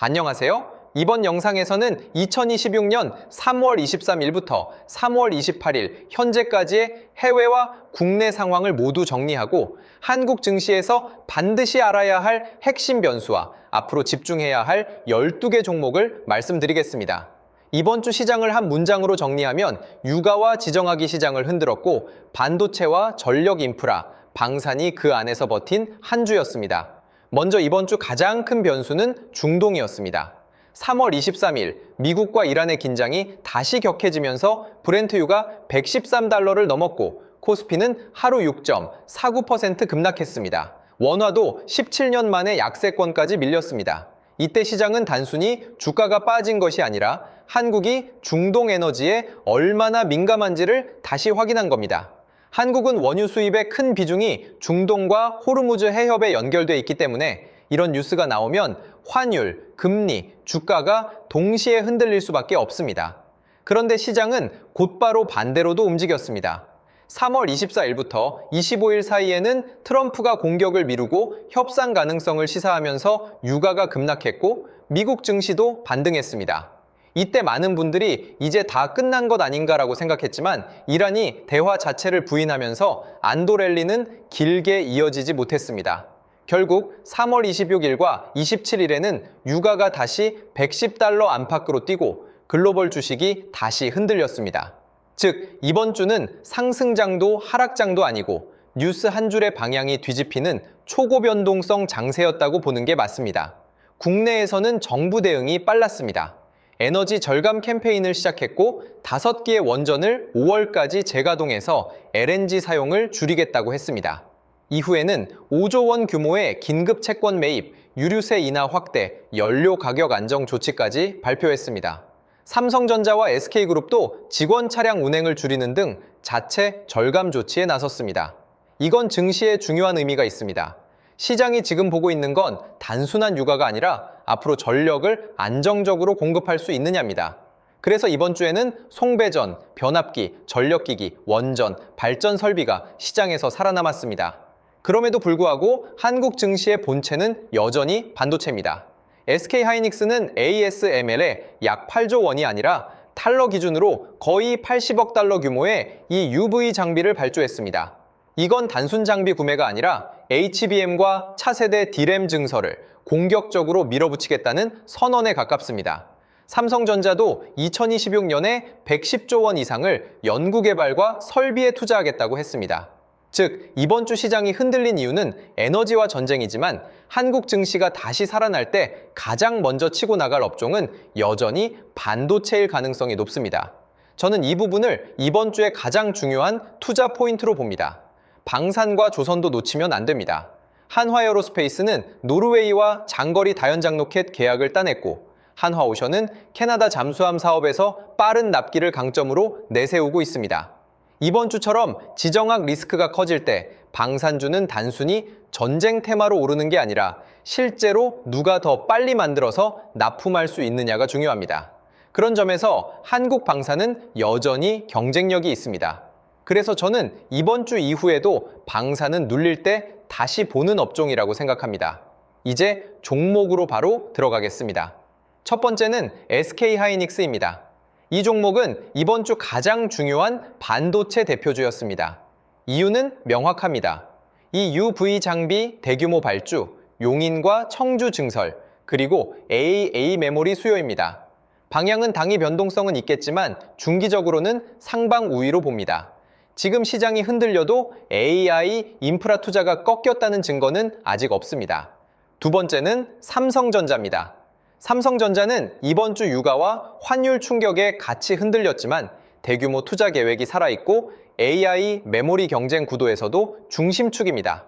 안녕하세요. 이번 영상에서는 2026년 3월 23일부터 3월 28일 현재까지의 해외와 국내 상황을 모두 정리하고 한국 증시에서 반드시 알아야 할 핵심 변수와 앞으로 집중해야 할 12개 종목을 말씀드리겠습니다. 이번 주 시장을 한 문장으로 정리하면 유가와 지정학이 시장을 흔들었고 반도체와 전력 인프라, 방산이 그 안에서 버틴 한 주였습니다. 먼저 이번 주 가장 큰 변수는 중동이었습니다. 3월 23일 미국과 이란의 긴장이 다시 격해지면서 브렌트유가 113달러를 넘었고 코스피는 하루 6.49% 급락했습니다. 원화도 17년 만에 약세권까지 밀렸습니다. 이때 시장은 단순히 주가가 빠진 것이 아니라 한국이 중동 에너지에 얼마나 민감한지를 다시 확인한 겁니다. 한국은 원유 수입의 큰 비중이 중동과 호르무즈 해협에 연결돼 있기 때문에 이런 뉴스가 나오면 환율, 금리, 주가가 동시에 흔들릴 수밖에 없습니다. 그런데 시장은 곧바로 반대로도 움직였습니다. 3월 24일부터 25일 사이에는 트럼프가 공격을 미루고 협상 가능성을 시사하면서 유가가 급락했고 미국 증시도 반등했습니다. 이때 많은 분들이 이제 다 끝난 것 아닌가라고 생각했지만 이란이 대화 자체를 부인하면서 안도 랠리는 길게 이어지지 못했습니다. 결국 3월 26일과 27일에는 유가가 다시 110달러 안팎으로 뛰고 글로벌 주식이 다시 흔들렸습니다. 즉, 이번 주는 상승장도 하락장도 아니고 뉴스 한 줄의 방향이 뒤집히는 초고변동성 장세였다고 보는 게 맞습니다. 국내에서는 정부 대응이 빨랐습니다. 에너지 절감 캠페인을 시작했고 5개의 원전을 5월까지 재가동해서 LNG 사용을 줄이겠다고 했습니다. 이후에는 5조 원 규모의 긴급 채권 매입, 유류세 인하 확대, 연료 가격 안정 조치까지 발표했습니다. 삼성전자와 SK그룹도 직원 차량 운행을 줄이는 등 자체 절감 조치에 나섰습니다. 이건 증시에 중요한 의미가 있습니다. 시장이 지금 보고 있는 건 단순한 유가가 아니라 앞으로 전력을 안정적으로 공급할 수 있느냐입니다. 그래서 이번 주에는 송배전, 변압기, 전력기기, 원전, 발전 설비가 시장에서 살아남았습니다. 그럼에도 불구하고 한국 증시의 본체는 여전히 반도체입니다. SK하이닉스는 ASML에 약 8조 원이 아니라 달러 기준으로 거의 80억 달러 규모의 이 UV 장비를 발주했습니다. 이건 단순 장비 구매가 아니라 HBM과 차세대 D램 증설을 공격적으로 밀어붙이겠다는 선언에 가깝습니다. 삼성전자도 2026년에 110조 원 이상을 연구개발과 설비에 투자하겠다고 했습니다. 즉, 이번 주 시장이 흔들린 이유는 에너지와 전쟁이지만 한국 증시가 다시 살아날 때 가장 먼저 치고 나갈 업종은 여전히 반도체일 가능성이 높습니다. 저는 이 부분을 이번 주에 가장 중요한 투자 포인트로 봅니다. 방산과 조선도 놓치면 안 됩니다. 한화에어로스페이스는 노르웨이와 장거리 다연장 로켓 계약을 따냈고 한화오션은 캐나다 잠수함 사업에서 빠른 납기를 강점으로 내세우고 있습니다. 이번 주처럼 지정학 리스크가 커질 때 방산주는 단순히 전쟁 테마로 오르는 게 아니라 실제로 누가 더 빨리 만들어서 납품할 수 있느냐가 중요합니다. 그런 점에서 한국 방산은 여전히 경쟁력이 있습니다. 그래서 저는 이번 주 이후에도 방산은 눌릴 때 다시 보는 업종이라고 생각합니다. 이제 종목으로 바로 들어가겠습니다. 첫 번째는 SK하이닉스입니다. 이 종목은 이번 주 가장 중요한 반도체 대표주였습니다. 이유는 명확합니다. 이 UV 장비 대규모 발주, 용인과 청주 증설, 그리고 AA 메모리 수요입니다. 방향은 당이 변동성은 있겠지만 중기적으로는 상방 우위로 봅니다. 지금 시장이 흔들려도 AI 인프라 투자가 꺾였다는 증거는 아직 없습니다. 두 번째는 삼성전자입니다. 삼성전자는 이번 주 유가와 환율 충격에 같이 흔들렸지만 대규모 투자 계획이 살아있고 AI 메모리 경쟁 구도에서도 중심축입니다.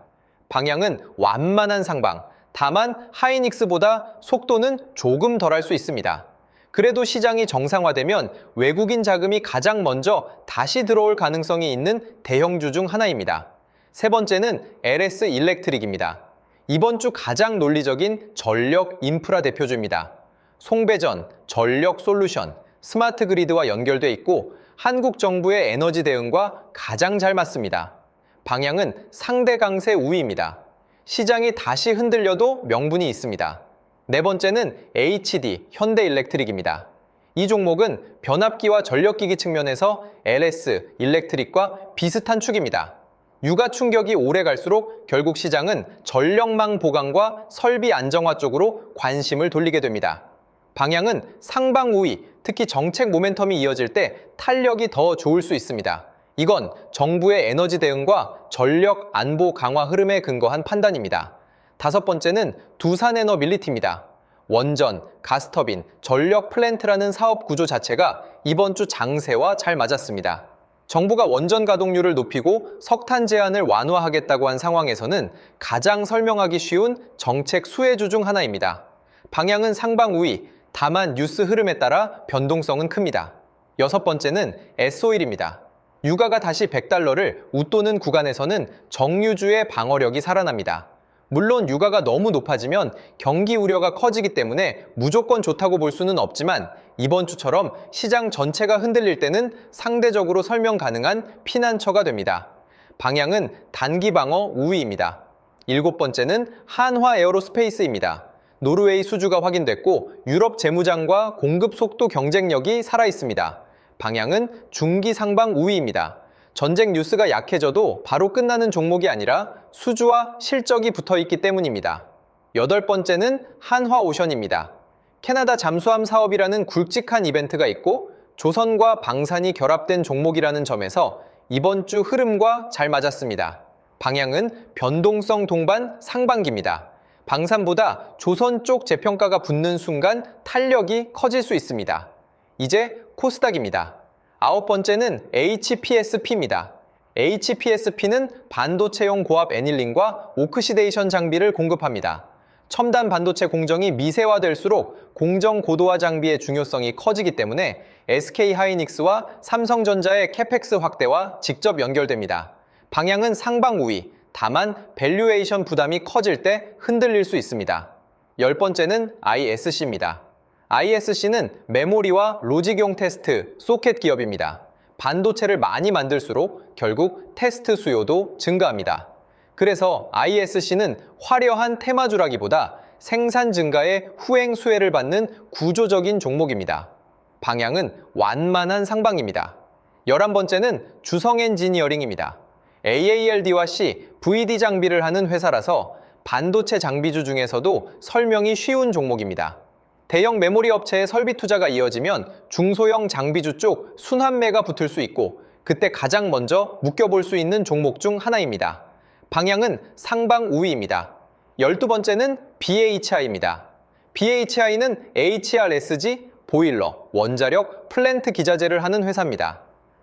방향은 완만한 상방, 다만 하이닉스보다 속도는 조금 덜할 수 있습니다. 그래도 시장이 정상화되면 외국인 자금이 가장 먼저 다시 들어올 가능성이 있는 대형주 중 하나입니다. 세 번째는 LS 일렉트릭입니다. 이번 주 가장 논리적인 전력 인프라 대표주입니다. 송배전, 전력 솔루션, 스마트 그리드와 연결돼 있고 한국 정부의 에너지 대응과 가장 잘 맞습니다. 방향은 상대 강세 우위입니다. 시장이 다시 흔들려도 명분이 있습니다. 네 번째는 HD, 현대일렉트릭입니다. 이 종목은 변압기와 전력기기 측면에서 LS, 일렉트릭과 비슷한 축입니다. 유가 충격이 오래 갈수록 결국 시장은 전력망 보강과 설비 안정화 쪽으로 관심을 돌리게 됩니다. 방향은 상방 우위, 특히 정책 모멘텀이 이어질 때 탄력이 더 좋을 수 있습니다. 이건 정부의 에너지 대응과 전력 안보 강화 흐름에 근거한 판단입니다. 다섯 번째는 두산에너빌리티입니다. 원전, 가스터빈, 전력 플랜트라는 사업 구조 자체가 이번 주 장세와 잘 맞았습니다. 정부가 원전 가동률을 높이고 석탄 제한을 완화하겠다고 한 상황에서는 가장 설명하기 쉬운 정책 수혜주 중 하나입니다. 방향은 상방 우위, 다만 뉴스 흐름에 따라 변동성은 큽니다. 여섯 번째는 S오일입니다. 유가가 다시 $100를 웃도는 구간에서는 정유주의 방어력이 살아납니다. 물론 유가가 너무 높아지면 경기 우려가 커지기 때문에 무조건 좋다고 볼 수는 없지만 이번 주처럼 시장 전체가 흔들릴 때는 상대적으로 설명 가능한 피난처가 됩니다. 방향은 단기 방어 우위입니다. 일곱 번째는 한화 에어로스페이스입니다. 노르웨이 수주가 확인됐고 유럽 재무장과 공급 속도 경쟁력이 살아있습니다. 방향은 중기 상방 우위입니다. 전쟁 뉴스가 약해져도 바로 끝나는 종목이 아니라 수주와 실적이 붙어있기 때문입니다. 여덟 번째는 한화오션입니다. 캐나다 잠수함 사업이라는 굵직한 이벤트가 있고 조선과 방산이 결합된 종목이라는 점에서 이번 주 흐름과 잘 맞았습니다. 방향은 변동성 동반 상반기입니다. 방산보다 조선 쪽 재평가가 붙는 순간 탄력이 커질 수 있습니다. 이제 코스닥입니다. 아홉 번째는 HPSP입니다. HPSP는 반도체용 고압 애닐링과 오크시데이션 장비를 공급합니다. 첨단 반도체 공정이 미세화될수록 공정 고도화 장비의 중요성이 커지기 때문에 SK하이닉스와 삼성전자의 캐펙스 확대와 직접 연결됩니다. 방향은 상방 우위, 다만 밸류에이션 부담이 커질 때 흔들릴 수 있습니다. 열 번째는 ISC입니다. ISC는 메모리와 로직용 테스트, 소켓 기업입니다. 반도체를 많이 만들수록 결국 테스트 수요도 증가합니다. 그래서 ISC는 화려한 테마주라기보다 생산 증가에 후행 수혜를 받는 구조적인 종목입니다. 방향은 완만한 상방입니다. 11번째는 주성엔지니어링입니다. AALD와 C, VD 장비를 하는 회사라서 반도체 장비주 중에서도 설명이 쉬운 종목입니다. 대형 메모리 업체의 설비 투자가 이어지면 중소형 장비주 쪽 순환매가 붙을 수 있고 그때 가장 먼저 묶여볼 수 있는 종목 중 하나입니다. 방향은 상방 우위입니다. 12번째는 BHI입니다. BHI는 HRSG, 보일러, 원자력, 플랜트 기자재를 하는 회사입니다.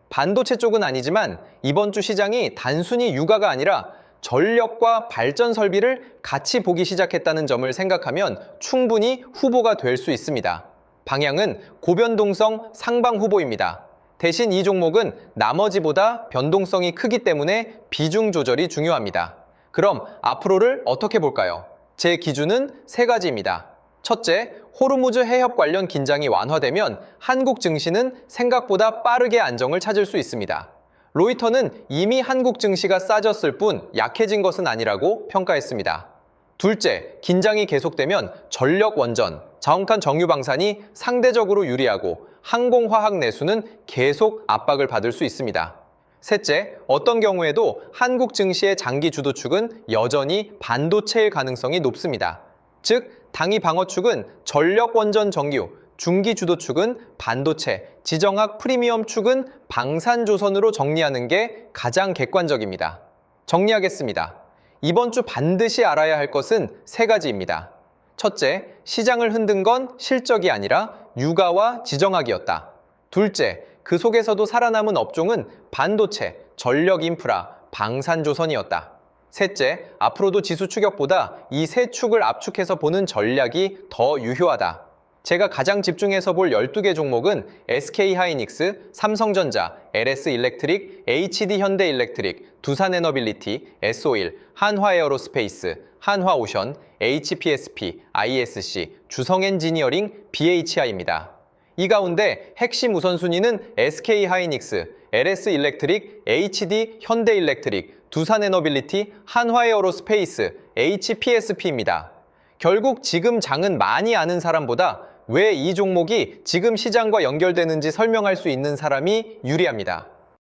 반도체 쪽은 아니지만 이번 주 시장이 단순히 유가가 아니라 전력과 발전 설비를 같이 보기 시작했다는 점을 생각하면 충분히 후보가 될 수 있습니다. 방향은 고변동성 상방 후보입니다. 대신 이 종목은 나머지보다 변동성이 크기 때문에 비중 조절이 중요합니다. 그럼 앞으로를 어떻게 볼까요? 제 기준은 세 가지입니다. 첫째, 호르무즈 해협 관련 긴장이 완화되면 한국 증시는 생각보다 빠르게 안정을 찾을 수 있습니다. 로이터는 이미 한국 증시가 싸졌을 뿐 약해진 것은 아니라고 평가했습니다. 둘째, 긴장이 계속되면 전력 원전, 자원칸 정유 방산이 상대적으로 유리하고 항공화학 내수는 계속 압박을 받을 수 있습니다. 셋째, 어떤 경우에도 한국 증시의 장기 주도축은 여전히 반도체일 가능성이 높습니다. 즉, 당위 방어축은 전력 원전 정유, 중기 주도축은 반도체, 지정학 프리미엄 축은 방산조선으로 정리하는 게 가장 객관적입니다. 정리하겠습니다. 이번 주 반드시 알아야 할 것은 세 가지입니다. 첫째, 시장을 흔든 건 실적이 아니라 유가와 지정학이었다. 둘째, 그 속에서도 살아남은 업종은 반도체, 전력 인프라, 방산조선이었다. 셋째, 앞으로도 지수 추격보다 이 세 축을 압축해서 보는 전략이 더 유효하다. 제가 가장 집중해서 볼 12개 종목은 SK하이닉스, 삼성전자, LS일렉트릭, HD현대일렉트릭, 두산에너빌리티, S오일, 한화에어로스페이스, 한화오션, HPSP, ISC, 주성엔지니어링, BHI입니다. 이 가운데 핵심 우선순위는 SK하이닉스, LS일렉트릭, HD현대일렉트릭, 두산에너빌리티, 한화에어로스페이스, HPSP입니다. 결국 지금 장은 많이 아는 사람보다 왜 이 종목이 지금 시장과 연결되는지 설명할 수 있는 사람이 유리합니다.